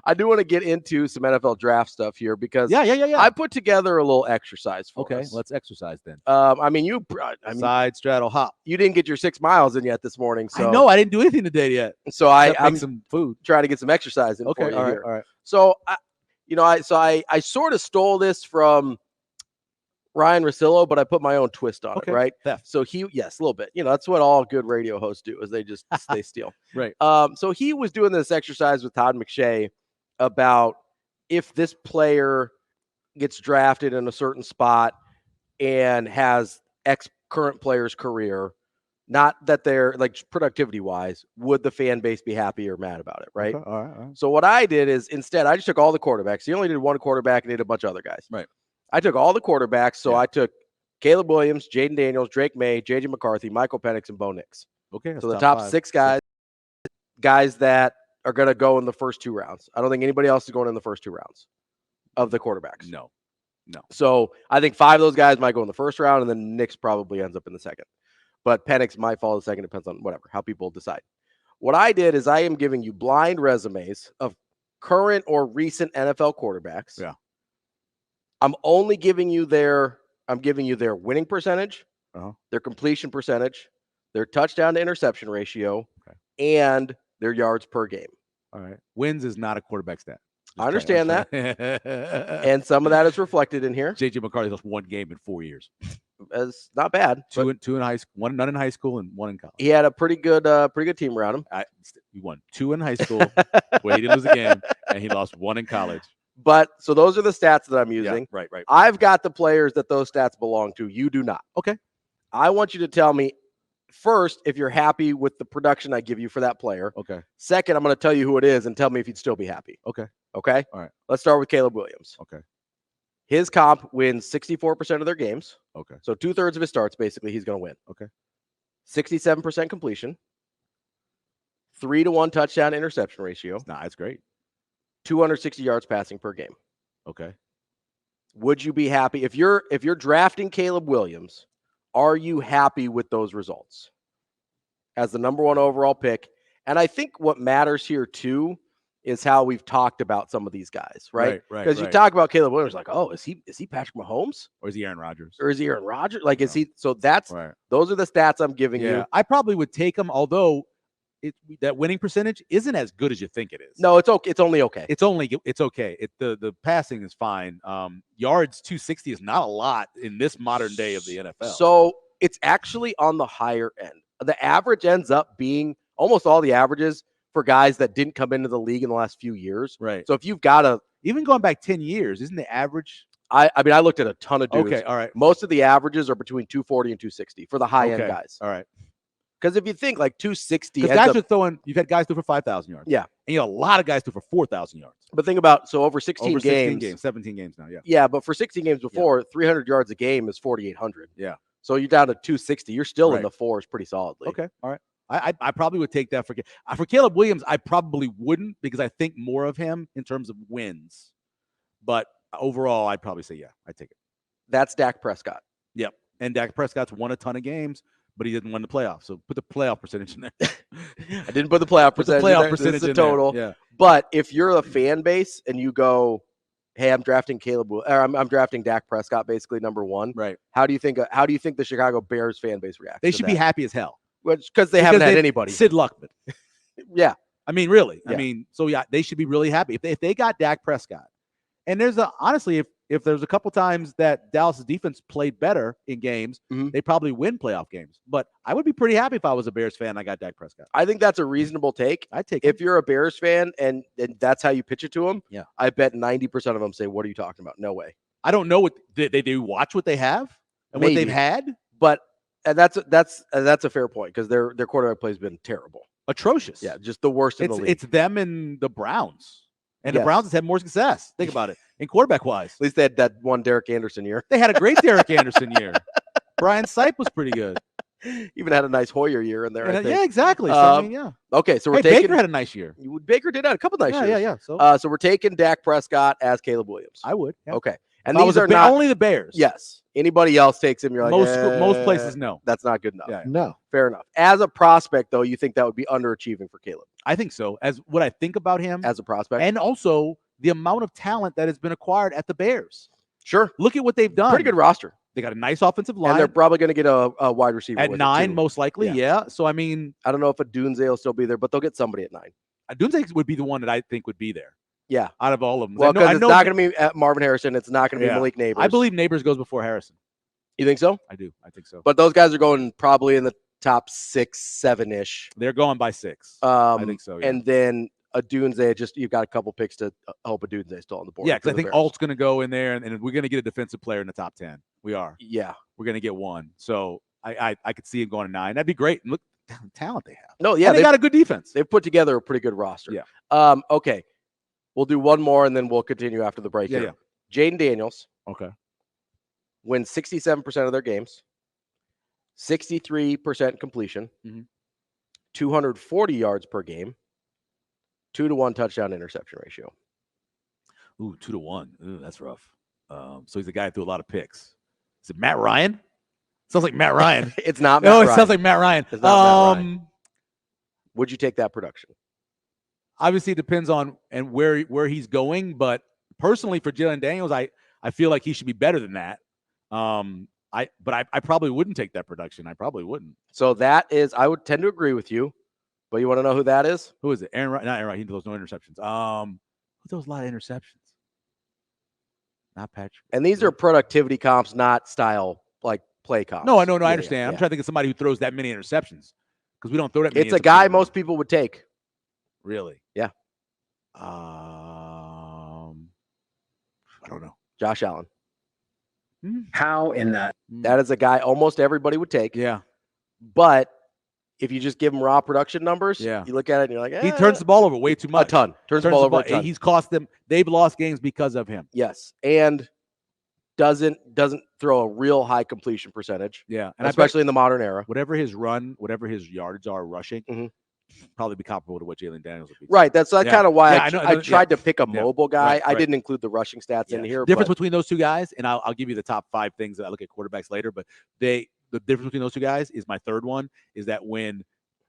I do want to get into some NFL draft stuff here because I put together a little exercise for us. Let's exercise then. Side straddle hop. You didn't get your 6 miles in yet this morning. So I know I didn't do anything today yet. So I'm some food. Trying to get some exercise in. Okay, for you here. All right. So I sort of stole this from Ryan Russillo, but I put my own twist on it, right? Theft. So a little bit. That's what all good radio hosts do is they steal. Right. So he was doing this exercise with Todd McShay about if this player gets drafted in a certain spot and has X current player's career, not that they're like productivity wise, would the fan base be happy or mad about it? Right. Okay, all right. So what I did is instead I just took all the quarterbacks. He only did one quarterback and did a bunch of other guys. Right. I took all the quarterbacks. So I took Caleb Williams, Jaden Daniels, Drake May, JJ McCarthy, Michael Penix, and Bo Nix. Okay. So the top 6 guys that are going to go in the first 2 rounds. I don't think anybody else is going in the first 2 rounds of the quarterbacks. No. So I think 5 of those guys might go in the first round, and then Nix probably ends up in the second. But Penix might fall in the second. Depends on how people decide. What I did is I am giving you blind resumes of current or recent NFL quarterbacks. Yeah. I'm giving you their winning percentage, their completion percentage, their touchdown to interception ratio, and their yards per game. All right. Wins is not a quarterback stat. I understand that. And some of that is reflected in here. JJ McCarthy lost 1 game in 4 years. It's not bad. Two in high school, none in high school, and 1 in college. He had a pretty good team around him. He won 2 in high school, where he didn't lose a game, and he lost 1 in college. But so those are the stats that I'm using. Yeah, right. I've got the players that those stats belong to. You do not. Okay. I want you to tell me first if you're happy with the production I give you for that player. Okay. Second, I'm going to tell you who it is and tell me if you'd still be happy. Okay. Okay. All right. Let's start with Caleb Williams. Okay. His comp wins 64% of their games. Okay. So 2/3 of his starts, basically, he's going to win. Okay. 67% completion. 3-to-1 touchdown interception ratio. That's great. 260 yards passing per game. Okay. Would you be happy if you're drafting Caleb Williams? Are you happy with those results as the number 1 overall pick? And I think what matters here too is how we've talked about some of these guys, right? Because you talk about Caleb Williams, like, oh, is he Patrick Mahomes, or is he Aaron Rodgers, Like, is he? So those are the stats I'm giving you. I probably would take him, although that winning percentage isn't as good as you think it is. No, it's okay. It's only okay. It's okay. The passing is fine. Yards 260 is not a lot in this modern day of the NFL. So it's actually on the higher end. The average ends up being almost all the averages for guys that didn't come into the league in the last few years. Right. So if you've got even going back 10 years, isn't the average? I looked at a ton of dudes. Okay. All right. Most of the averages are between 240 and 260 for the high end guys. All right. Because if you think like 260, you've had guys through for 5,000 yards. Yeah. And you have a lot of guys through for 4,000 yards. But think about, over 16 games, 17 games now. Yeah. Yeah. But for 16 games before, 300 yards a game is 4,800. Yeah. So you're down to 260. You're still in the fours pretty solidly. Okay. All right. I probably would take that for Caleb Williams. I probably wouldn't, because I think more of him in terms of wins. But overall, I'd probably say, I'd take it. That's Dak Prescott. Yep. And Dak Prescott's won a ton of games, but he didn't win the playoffs. So put the playoff percentage in there. I didn't put the playoff percentage in the total. Yeah. But if you're a fan base and you go, hey, I'm drafting I'm drafting Dak Prescott, basically number 1. Right. How do you think the Chicago Bears fan base reacts? They should be happy as hell. Because they haven't had anybody. Sid Luckman. Yeah. I mean, really. Yeah. I mean, so they should be really happy if they got Dak Prescott. And honestly, if there's a couple times that Dallas' defense played better in games, they probably win playoff games. But I would be pretty happy if I was a Bears fan and I got Dak Prescott. I think that's a reasonable take. I'd take if you're a Bears fan and that's how you pitch it to them. Yeah. I bet 90% of them say, what are you talking about? No way. I don't know what they do. Watch what they have and what they've had. But that's a fair point, because their quarterback play has been terrible. Atrocious. Yeah, just the worst in the league. It's them and the Browns. And the Browns have had more success. Think about it. In quarterback-wise. At least they had that one Derek Anderson year. They had a great Derek Anderson year. Brian Sipe was pretty good. Even had a nice Hoyer year in there, I think. Yeah, exactly. So, Okay, so we're taking... taking... Baker had a nice year. Baker did have a couple nice years. Yeah. So we're taking Dak Prescott as Caleb Williams. I would. Yeah. Okay. And these are not only the Bears. Yes. Anybody else takes him, you're like, most places, no. That's not good enough. Yeah. No. Fair enough. As a prospect, though, you think that would be underachieving for Caleb? I think so. As what I think about him as a prospect, and also the amount of talent that has been acquired at the Bears. Sure. Look at what they've done. Pretty good roster. They got a nice offensive line. And they're probably going to get a wide receiver at with 9, it too. most likely. Yeah. So, I mean, I don't know if a Dunze will still be there, but they'll get somebody at 9. Dunze would be the one that I think would be there. Yeah. Out of all of them. Well, because it's not going to be Marvin Harrison. It's not going to be Malik Neighbors. I believe Neighbors goes before Harrison. You think so? I do. I think so. But those guys are going probably in the top 6, 7-ish. They're going by 6. I think so. Yeah. And then a Dunze, you've got a couple picks to hope a Dunze is still on the board. Yeah, because I think Alt's going to go in there, and we're going to get a defensive player in the top 10. We are. Yeah. We're going to get one. So I could see him going to 9. That'd be great. And look at the talent they have. No, yeah. And they got a good defense. They've put together a pretty good roster. Yeah. Okay. We'll do one more, and then we'll continue after the break. Yeah. Jaden Daniels. Okay. Wins 67% of their games. 63% completion. 240 yards per game. 2-to-1 touchdown interception ratio. Ooh, 2-to-1. Ooh, that's rough. So he's the guy who threw a lot of picks. Is it Matt Ryan? Sounds like Matt Ryan. It's not Matt Ryan. Ryan. It sounds like Matt Ryan. It's not Matt Ryan. Would you take that production? Obviously, it depends on and where he's going. But personally, for Jalen Daniels, I feel like he should be better than that. I probably wouldn't take that production. I probably wouldn't. So that is, I would tend to agree with you. But you want to know who that is? Who is it? Aaron Wright? Not Aaron Wright. He throws no interceptions. Who throws a lot of interceptions? Not Patrick. And these are productivity comps, not style like play comps. No, I understand. I'm trying to think of somebody who throws that many interceptions because we don't throw that many. It's a guy most people would take. Really? Yeah. I don't know. Josh Allen. How in that? That is a guy almost everybody would take. Yeah. But if you just give him raw production numbers, you look at it and you're like, he turns the ball over way too much. A ton. Turns the ball over a ton. He's cost them. They've lost games because of him. Yes. And doesn't throw a real high completion percentage. Yeah. And especially in the modern era. Whatever his yardage are rushing, probably be comparable to what Jalen Daniels would be. Right. That's kind of why I tried to pick a Yeah. mobile guy. Right. I didn't include the rushing stats in here. Difference between those two guys, and I'll give you the top 5 things that I look at quarterbacks later, but the difference between those two guys is my third one is that when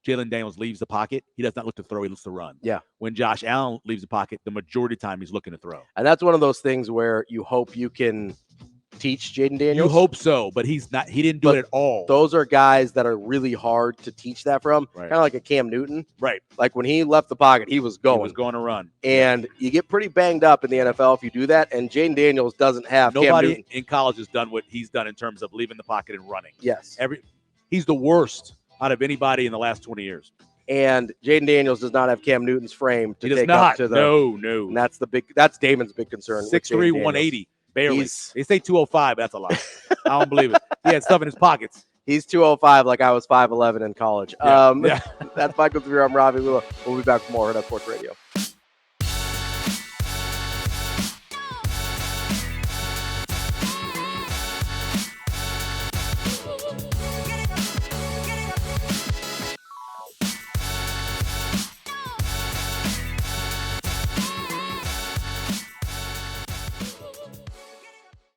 Jalen Daniels leaves the pocket, he does not look to throw, he looks to run. Yeah. When Josh Allen leaves the pocket, the majority of the time he's looking to throw. And that's one of those things where you hope you can teach Jaden Daniels. You hope so, but he didn't do it at all. Those are guys that are really hard to teach that from. Right. Kind of like a Cam Newton. Right. Like when he left the pocket, he was going. He was going to run. And you get pretty banged up in the NFL if you do that. And Jaden Daniels doesn't have Cam Nobody Newton. in college has done what he's done in terms of leaving the pocket and running. Yes. He's the worst out of anybody in the last 20 years. And Jaden Daniels does not have Cam Newton's frame to take up to the. No. And that's Damon's big concern. 6'3", 180. Barely. They say 205. That's a lot. I don't believe it. He had stuff in his pockets. He's 205 like I was 5'11 in college. Yeah. That's Michael Tavira. I'm Ravi Lulla. We'll be back for more Hurrdat Sports Radio.